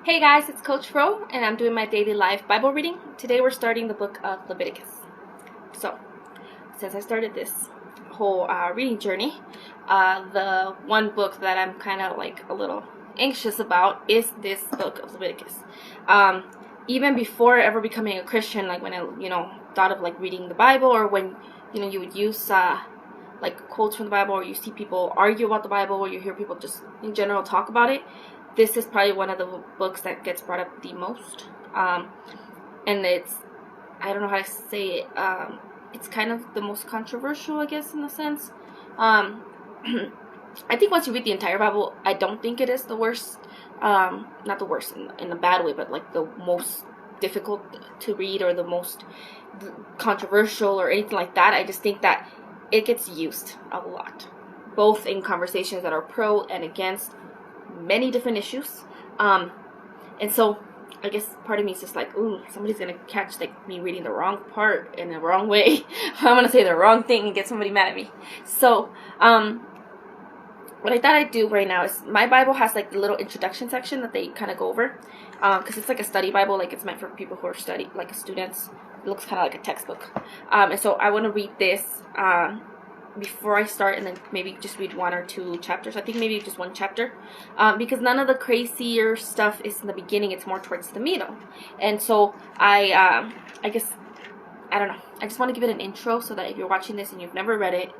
Hey guys, it's Coach Fro, and I'm doing my daily life Bible reading. Today we're starting the book of Leviticus. So, since I started this whole reading journey, the one book that I'm kind of like a little anxious about is this book of Leviticus. Even before ever becoming a Christian, like when I, thought of like reading the Bible, or when, you would use like quotes from the Bible, or you see people argue about the Bible, or you hear people just in general talk about it, this is probably one of the books that gets brought up the most. And it's, I don't know how to say it, it's kind of the most controversial, I guess, in a sense. I think once you read the entire Bible, I don't think it is the worst, not the worst in a bad way, but like the most difficult to read, or the most controversial, or anything like that. I just think that it gets used a lot, both in conversations that are pro and against many different issues. And so I guess part of me is just like, ooh, somebody's gonna catch like me reading the wrong part in the wrong way. I'm gonna say the wrong thing and get somebody mad at me. So what I thought I'd do right now is, my Bible has like the little introduction section that they kind of go over, because it's like a study Bible, like it's meant for people who are studying, like students. It looks kind of like a textbook. And so I want to read this before I start, and then maybe just read one or two chapters. I think maybe just one chapter, because none of the crazier stuff is in the beginning. It's more towards the middle. And so I guess, I don't know, I just want to give it an intro, so that if you're watching this and you've never read it,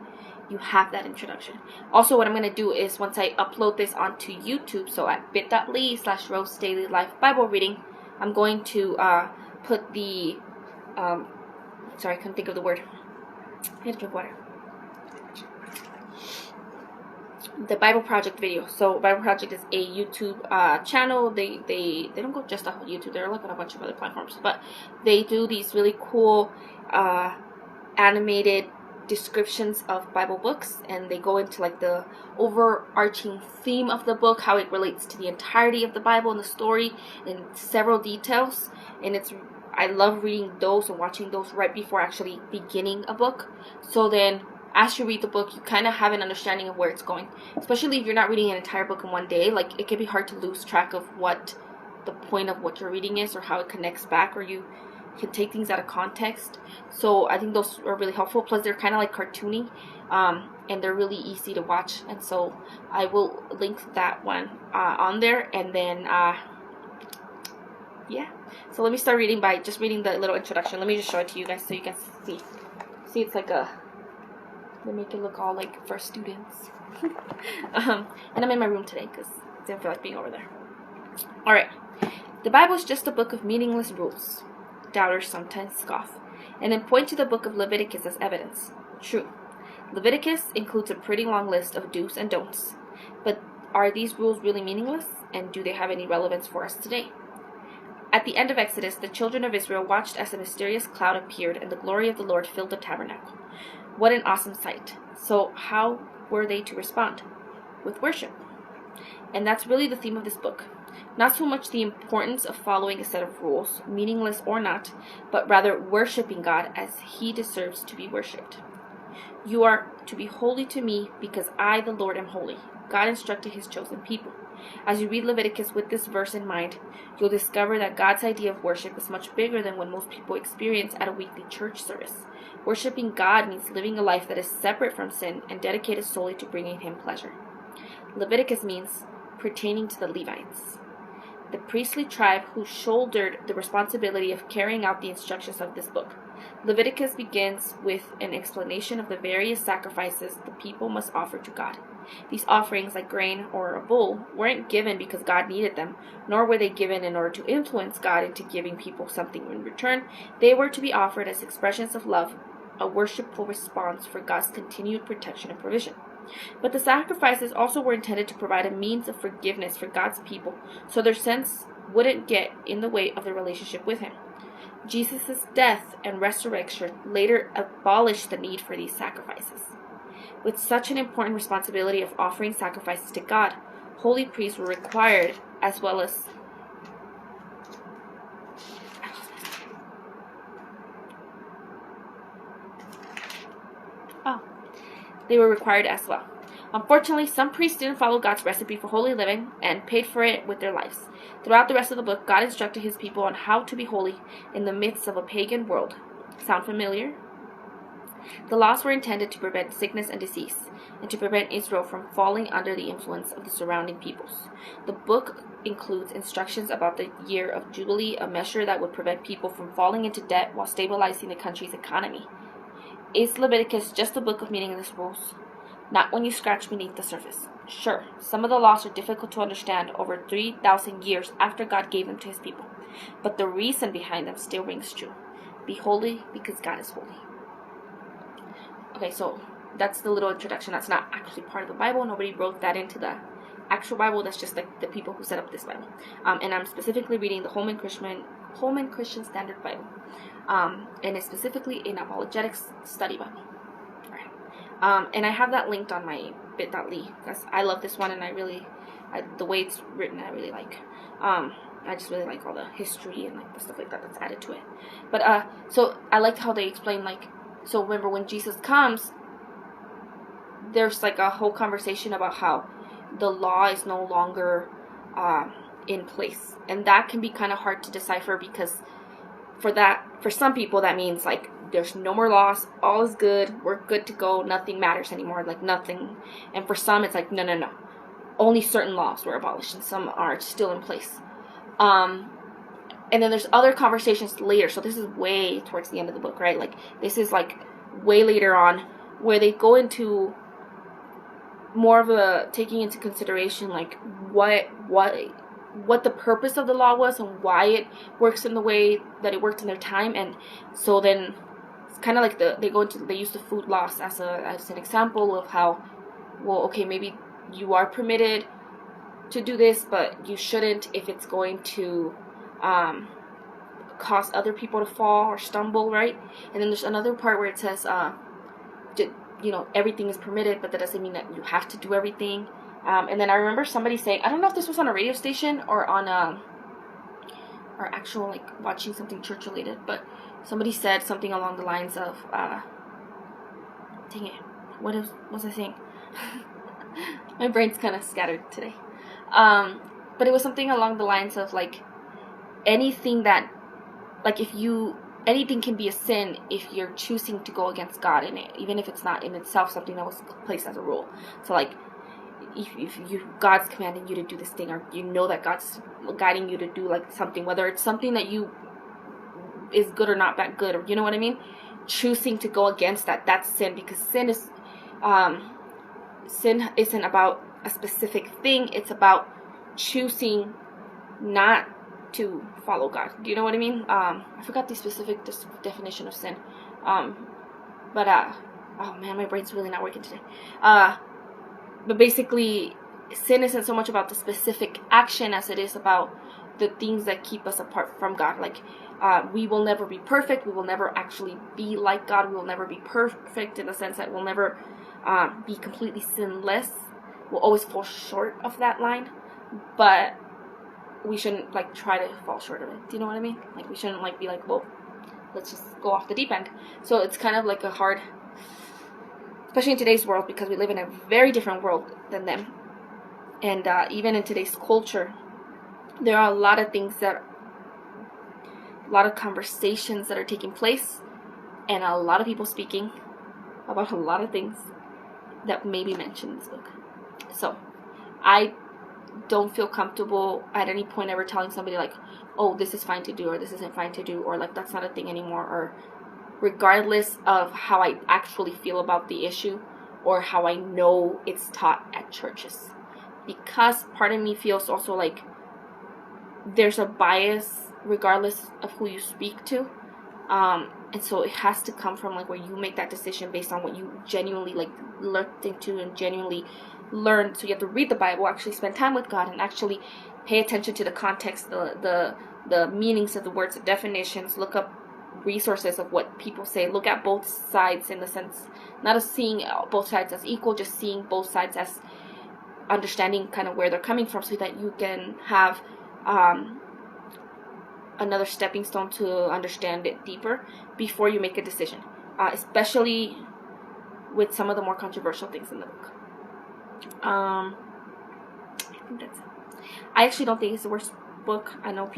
you have that introduction. Also, what I'm going to do is, once I upload this onto YouTube, so at bit.ly/Rose Daily Life Bible Reading, I'm going to put the sorry, I couldn't think of the word. I had to drink water. The Bible Project video. So Bible Project is a YouTube channel. They don't go just off of YouTube. They're like on a bunch of other platforms, but they do these really cool animated descriptions of Bible books, and they go into like the overarching theme of the book, how it relates to the entirety of the Bible and the story in several details. And I love reading those and watching those right before actually beginning a book. So then as you read the book, you kind of have an understanding of where it's going. Especially if you're not reading an entire book in one day, like it can be hard to lose track of what the point of what you're reading is, or how it connects back, or you can take things out of context. So I think those are really helpful. Plus they're kind of like cartoony, and they're really easy to watch. And so I will link that one on there. And then yeah, so let me start reading by just reading the little introduction. Let me just show it to you guys so you can see it's like they make it look all like for students. And I'm in my room today because I didn't feel like being over there. Alright, the Bible is just a book of meaningless rules. Doubters sometimes scoff, and then point to the book of Leviticus as evidence. True. Leviticus includes a pretty long list of do's and don'ts. But are these rules really meaningless, and do they have any relevance for us today? At the end of Exodus, the children of Israel watched as a mysterious cloud appeared, and the glory of the Lord filled the tabernacle. What an awesome sight. So how were they to respond? With worship. And that's really the theme of this book. Not so much the importance of following a set of rules, meaningless or not, but rather worshiping God as He deserves to be worshipped. You are to be holy to me, because I, the Lord, am holy. God instructed His chosen people. As you read Leviticus with this verse in mind, you'll discover that God's idea of worship is much bigger than what most people experience at a weekly church service. Worshipping God means living a life that is separate from sin and dedicated solely to bringing Him pleasure. Leviticus means pertaining to the Levites, the priestly tribe who shouldered the responsibility of carrying out the instructions of this book. Leviticus begins with an explanation of the various sacrifices the people must offer to God. These offerings, like grain or a bull, weren't given because God needed them, nor were they given in order to influence God into giving people something in return. They were to be offered as expressions of love, a worshipful response for God's continued protection and provision. But the sacrifices also were intended to provide a means of forgiveness for God's people, so their sins wouldn't get in the way of their relationship with Him. Jesus' death and resurrection later abolished the need for these sacrifices. With such an important responsibility of offering sacrifices to God, holy priests were required, as well as they were required as well. Unfortunately, some priests didn't follow God's recipe for holy living and paid for it with their lives. Throughout the rest of the book, God instructed his people on how to be holy in the midst of a pagan world. Sound familiar? The laws were intended to prevent sickness and disease, and to prevent Israel from falling under the influence of the surrounding peoples. The book includes instructions about the year of Jubilee, a measure that would prevent people from falling into debt while stabilizing the country's economy. Is Leviticus just a book of meaningless rules? Not when you scratch beneath the surface. Sure, some of the laws are difficult to understand over 3,000 years after God gave them to his people, but the reason behind them still rings true. Be holy because God is holy. Okay, so that's the little introduction. That's not actually part of the Bible. Nobody wrote that into the actual Bible. That's just like the people who set up this Bible. And I'm specifically reading the Holman Christian Standard Bible. And it's specifically an apologetics study Bible. Alright. And I have that linked on my bit.ly because I love this one, and the way it's written, I really like. I just really like all the history and like the stuff like that that's added to it. But so I liked how they explain, like, so remember when Jesus comes, there's like a whole conversation about how the law is no longer in place, and that can be kind of hard to decipher, because for some people that means like there's no more laws, all is good, we're good to go, nothing matters anymore, like nothing. And for some it's like no, only certain laws were abolished and some are still in place. And then there's other conversations later, so this is way towards the end of the book, right? Like this is like way later on, where they go into more of a taking into consideration like what the purpose of the law was and why it works in the way that it worked in their time. And so then it's kind of like they use the food laws as an example of how, well, okay, maybe you are permitted to do this, but you shouldn't if it's going to cause other people to fall or stumble, right? And then there's another part where it says everything is permitted, but that doesn't mean that you have to do everything. And then I remember somebody saying, I don't know if this was on a radio station or on or actual like watching something church related, but somebody said something along the lines of dang it, what was I saying? My brain's kind of scattered today. But it was something along the lines of like anything that, like anything can be a sin if you're choosing to go against God in it, even if it's not in itself something that was placed as a rule. So like if God's commanding you to do this thing, or you know that God's guiding you to do like something, whether it's something that is good or not that good, or you know what I mean, choosing to go against that's sin, because sin isn't about a specific thing, it's about choosing not to follow God. Do you know what I mean? I forgot the specific definition of sin. But oh man, my brain's really not working today. But basically, sin isn't so much about the specific action as it is about the things that keep us apart from God. Like, we will never be perfect. We will never actually be like God. We will never be perfect in the sense that we'll never be completely sinless. We'll always fall short of that line. But we shouldn't like try to fall short of it. Do you know what I mean? Like we shouldn't like be like, well, let's just go off the deep end. So it's kind of like a hard, especially in today's world, because we live in a very different world than them. And even in today's culture, there are a lot of conversations that are taking place, and a lot of people speaking about a lot of things that may be mentioned in this book. So I don't feel comfortable at any point ever telling somebody like, oh, this is fine to do, or this isn't fine to do, or like that's not a thing anymore, or regardless of how I actually feel about the issue or how I know it's taught at churches. Because part of me feels also like there's a bias regardless of who you speak to. And so it has to come from like where you make that decision based on what you genuinely like looked into and genuinely learned. So you have to read the Bible, actually spend time with God, and actually pay attention to the context, the meanings of the words, the definitions, look up resources of what people say, look at both sides in the sense, not as seeing both sides as equal, just seeing both sides as understanding kind of where they're coming from, so that you can have another stepping stone to understand it deeper before you make a decision, especially with some of the more controversial things in the book. I think that's it. I actually don't think it's the worst book. I know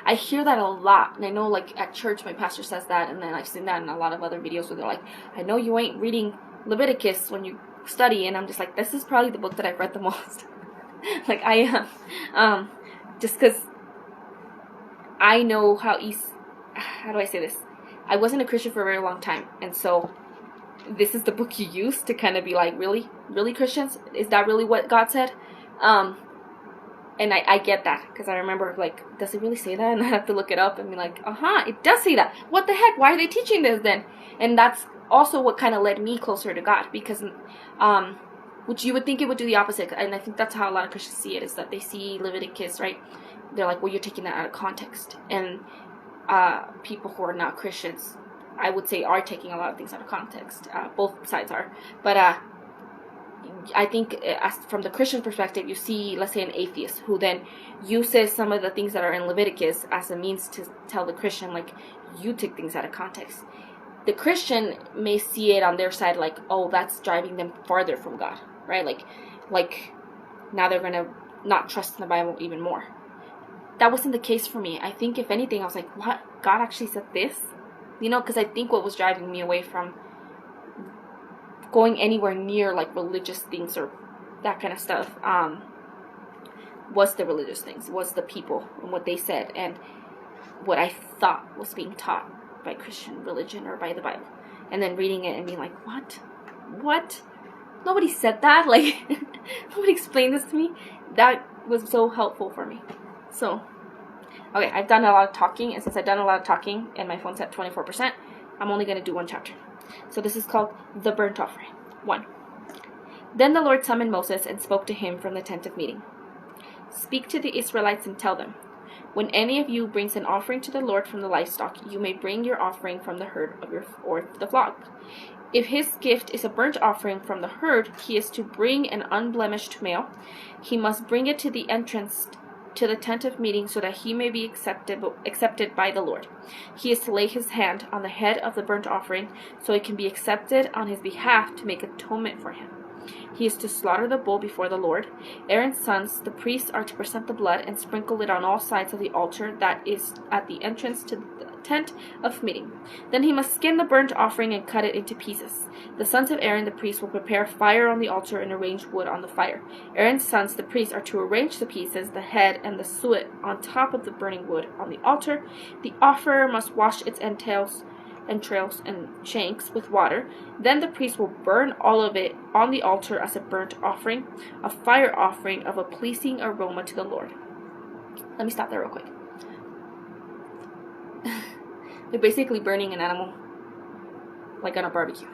I hear that a lot, and I know like at church my pastor says that, and then I've seen that in a lot of other videos where they're like, I know you ain't reading Leviticus when you study, and I'm just like, this is probably the book that I've read the most. Like I am, just because I know how do I say this? I wasn't a Christian for a very long time, and so this is the book you use to kind of be like, really, really Christians? Is that really what God said? And I get that, because I remember, like, does it really say that? And I have to look it up and be like, it does say that. What the heck? Why are they teaching this then? And that's also what kind of led me closer to God, because, which you would think it would do the opposite. And I think that's how a lot of Christians see it, is that they see Leviticus, right? They're like, well, you're taking that out of context. And people who are not Christians, I would say, are taking a lot of things out of context. Both sides are. But I think from the Christian perspective, you see, let's say, an atheist who then uses some of the things that are in Leviticus as a means to tell the Christian, like, you took things out of context. The Christian may see it on their side like, oh, that's driving them farther from God, right? Like now they're going to not trust in the Bible even more. That wasn't the case for me. I think, if anything, I was like, what? God actually said this? You know, because I think what was driving me away from going anywhere near like religious things or that kind of stuff was the religious things, was the people and what they said and what I thought was being taught by Christian religion or by the Bible, and then reading it and being like, what nobody said that, like nobody explained this to me. That was so helpful for me. So okay, I've done a lot of talking, and since I've done a lot of talking and my phone's at 24%, I'm only going to do one chapter. So this is called the burnt offering. 1. Then the Lord summoned Moses and spoke to him from the tent of meeting. Speak to the Israelites and tell them, when any of you brings an offering to the Lord from the livestock, you may bring your offering from the herd or the flock. If his gift is a burnt offering from the herd, he is to bring an unblemished male. He must bring it to the entrance to the tent of meeting so that he may be accepted by the Lord. He is to lay his hand on the head of the burnt offering so it can be accepted on his behalf to make atonement for him. He is to slaughter the bull before the Lord. Aaron's sons, the priests, are to present the blood and sprinkle it on all sides of the altar that is at the entrance to the tent of meeting. Then he must skin the burnt offering and cut it into pieces. The sons of Aaron, the priest, will prepare fire on the altar and arrange wood on the fire. Aaron's sons, the priests, are to arrange the pieces, the head, and the suet on top of the burning wood on the altar. The offerer must wash its entrails and shanks with water. Then the priest will burn all of it on the altar as a burnt offering, a fire offering of a pleasing aroma to the Lord. Let me stop there real quick. They're basically burning an animal like on a barbecue.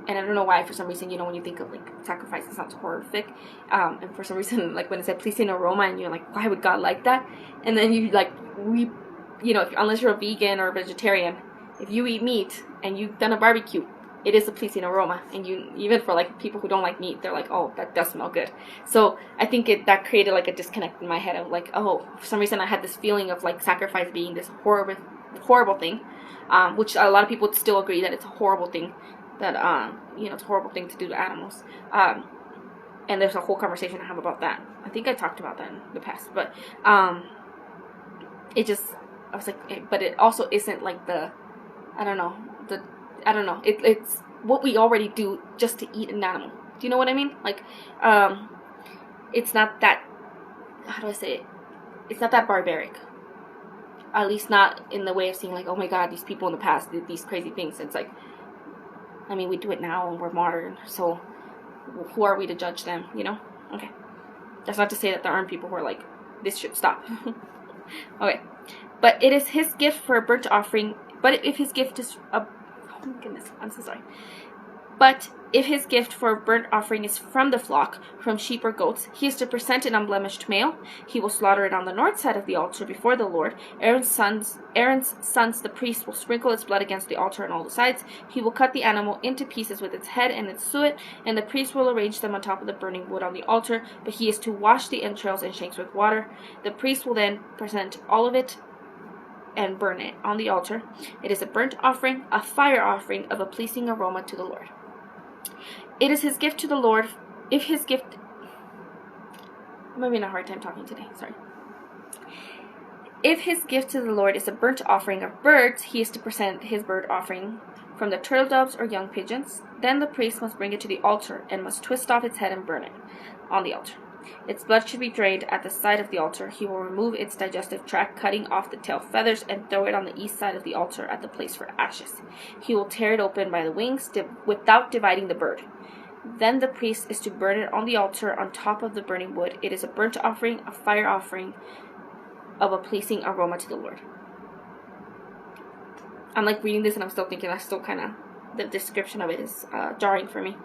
And I don't know why, for some reason, when you think of like sacrifice, it sounds horrific. And for some reason, like when it said pleasing aroma, and you're like, why would God like that? And then you like, unless you're a vegan or a vegetarian, if you eat meat and you've done a barbecue, it is a pleasing aroma. And even for like people who don't like meat, they're like, oh, that does smell good. So I think that created like a disconnect in my head of like, oh, for some reason I had this feeling of like sacrifice being this horrible thing, which a lot of people still agree that it's a horrible thing, that it's a horrible thing to do to animals. And there's a whole conversation I have about that. I think I talked about that in the past, but I was like, but it also isn't like it's what we already do just to eat an animal. Do you know what I mean? Like, it's not that, how do I say it? It's not that barbaric. At least not in the way of saying like, oh my God, these people in the past did these crazy things. It's like, I mean, we do it now and we're modern, so who are we to judge them, Okay. That's not to say that there aren't people who are like, this should stop. Okay. But it is his gift for a burnt offering. But if his gift is oh my goodness, I'm so sorry. But if his gift for a burnt offering is from the flock, from sheep or goats, he is to present an unblemished male. He will slaughter it on the north side of the altar before the Lord. Aaron's sons, the priests, will sprinkle its blood against the altar on all the sides. He will cut the animal into pieces with its head and its suet, and the priest will arrange them on top of the burning wood on the altar. But he is to wash the entrails and shanks with water. The priest will then present all of it and burn it on the altar. It is a burnt offering, a fire offering of a pleasing aroma to the Lord. It is his gift to the Lord if his gift, I'm having a hard time talking today, sorry. If his gift to the Lord is a burnt offering of birds, he is to present his burnt offering from the turtle doves or young pigeons. Then the priest must bring it to the altar and must twist off its head and burn it on the altar. Its blood should be drained at the side of the altar. He will remove its digestive tract, cutting off the tail feathers, and throw it on the east side of the altar at the place for ashes. He will tear it open by the wings without dividing the bird. Then the priest is to burn it on the altar on top of the burning wood. It is a burnt offering, a fire offering of a pleasing aroma to the Lord. I'm like reading this and I'm still thinking, I still kind of, the description of it is jarring for me.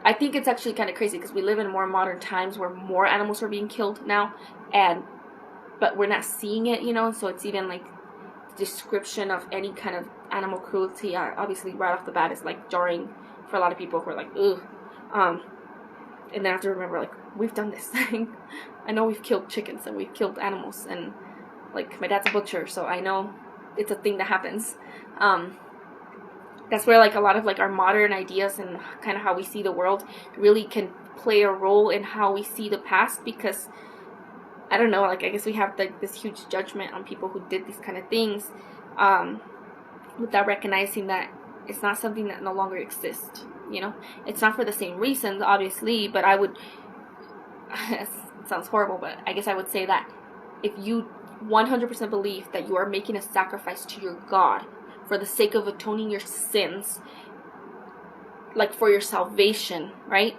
I think it's actually kind of crazy because we live in more modern times where more animals are being killed now, but we're not seeing it, so it's even like the description of any kind of animal cruelty, obviously right off the bat is like jarring for a lot of people who are like, ugh. And then I have to remember, like, we've done this. I know we've killed chickens and we've killed animals, and like my dad's a butcher, so I know it's a thing that happens. That's where like a lot of like our modern ideas and kind of how we see the world really can play a role in how we see the past, because I don't know, like I guess we have like this huge judgment on people who did these kind of things without recognizing that it's not something that no longer exists. It's not for the same reasons, obviously, but I would, it sounds horrible, but I guess I would say that if you 100% believe that you are making a sacrifice to your God for the sake of atoning your sins, like for your salvation, right?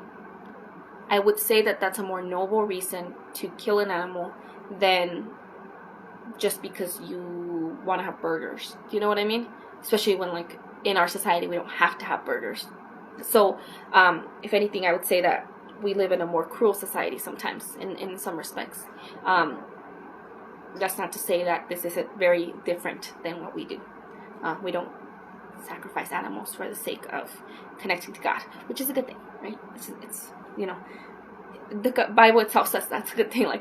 I would say that that's a more noble reason to kill an animal than just because you want to have burgers. Do you know what I mean? Especially when like in our society we don't have to have burgers. So, if anything, I would say that we live in a more cruel society sometimes, in some respects. That's not to say that this isn't very different than what we do. We don't sacrifice animals for the sake of connecting to God, which is a good thing, right? It's the Bible itself says that's a good thing.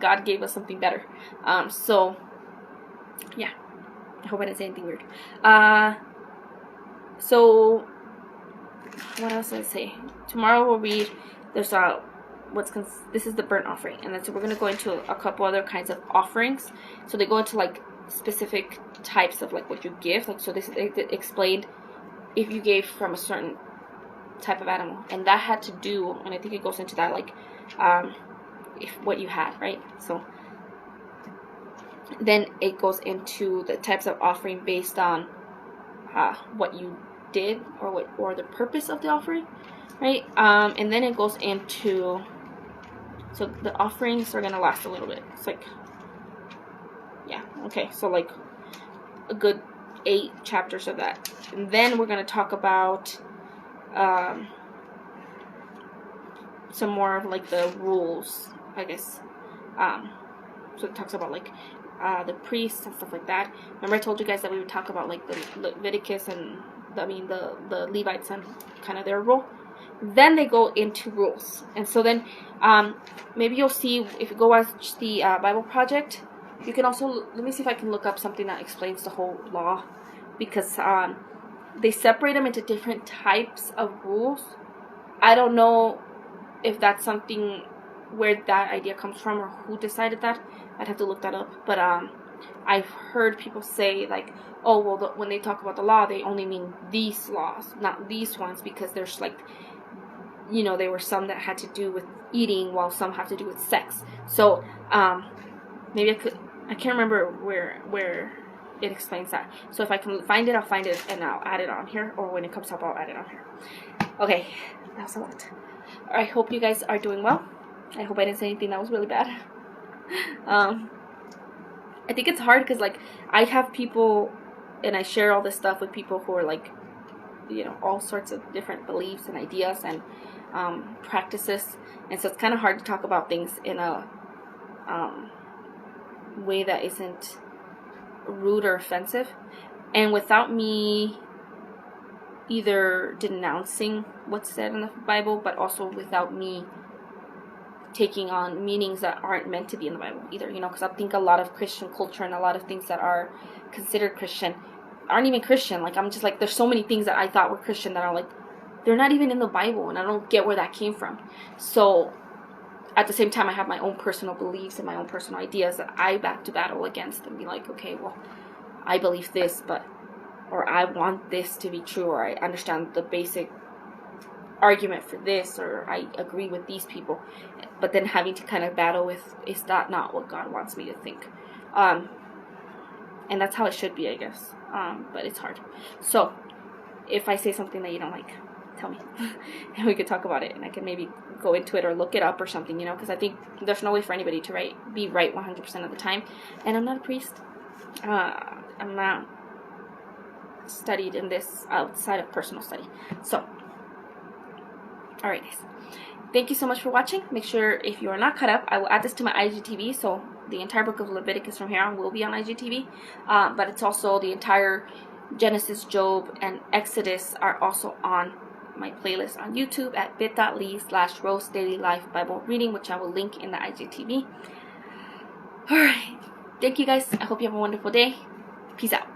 God gave us something better. So, yeah. I hope I didn't say anything weird. So, what else did I say? Tomorrow we'll read, there's this is the burnt offering, and then so we're going to go into a couple other kinds of offerings. So they go into like specific types of like what you give, like so this it explained if you gave from a certain type of animal, and that had to do, and I think it goes into that like if what you had, right? So then it goes into the types of offering based on what you did or the purpose of the offering, right? And then it goes into, so the offerings are gonna last a little bit. It's like, yeah, okay, so like a good 8 chapters of that, and then we're gonna talk about some more of like the rules, I guess. So it talks about like the priests and stuff like that. Remember I told you guys that we would talk about like the Leviticus and the Levites and kind of their role. Then they go into rules, and so then maybe you'll see if you go watch the Bible Project. You can also, let me see if I can look up something that explains the whole law, because they separate them into different types of rules. I don't know if that's something where that idea comes from or who decided that. I'd have to look that up. But I've heard people say like, oh, well, when they talk about the law, they only mean these laws, not these ones, because there's like, there were some that had to do with eating, while some have to do with sex. So maybe I can't remember where it explains that. So if I can find it, I'll find it and I'll add it on here, or when it comes up, I'll add it on here. Okay, that was a lot. I hope you guys are doing well. I hope I didn't say anything that was really bad. I think it's hard because like I have people, and I share all this stuff with people who are like, all sorts of different beliefs and ideas and practices, and so it's kind of hard to talk about things in a way that isn't rude or offensive, and without me either denouncing what's said in the Bible, but also without me taking on meanings that aren't meant to be in the Bible either, because I think a lot of Christian culture and a lot of things that are considered Christian aren't even Christian. Like, I'm just like, there's so many things that I thought were Christian that are like they're not even in the Bible, and I don't get where that came from. So at the same time, I have my own personal beliefs and my own personal ideas that I back to battle against and be like, okay, well, I believe this, or I want this to be true, or I understand the basic argument for this, or I agree with these people. But then having to kind of battle with, is that not what God wants me to think? And that's how it should be, I guess. But it's hard. So if I say something that you don't like, tell me, and we could talk about it, and I can maybe go into it or look it up or something, because I think there's no way for anybody to be right 100% of the time. And I'm not a priest. I'm not studied in this outside of personal study. So, alright guys, thank you so much for watching. Make sure, if you are not caught up, I will add this to my IGTV, so the entire book of Leviticus from here on will be on IGTV, but it's also the entire Genesis, Job, and Exodus are also on my playlist on YouTube at bit.ly/Rose Daily Life Bible Reading, which I will link in the IGTV. Alright, thank you guys. I hope you have a wonderful day. Peace out.